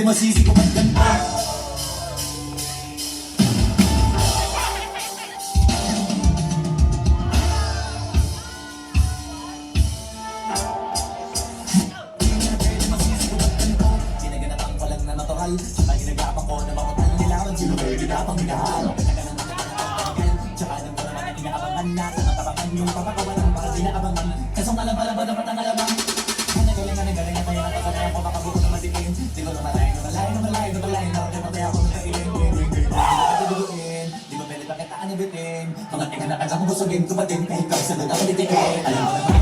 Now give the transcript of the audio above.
masisi ko ba't ganda? Sinaganapang ko lang na natural, saka ginagapang ko na mga panlilawan. Sino kayo ginapang minahal? Tsaka nang ko naman inaabangan na sa natabangan yung papakawan ng mga inaabangan. Kasong alam-alam ba dapat ang alabang? Nagaling na tayo nakasanayan ko makabuo na matikin. Di ko na malayo namatay ako ng kailin. Di ba pwede bakit aan ibitin? Mga tingin na kanya kong busugin, tumating kahit kapsa na nakalitiin. Alam mo naman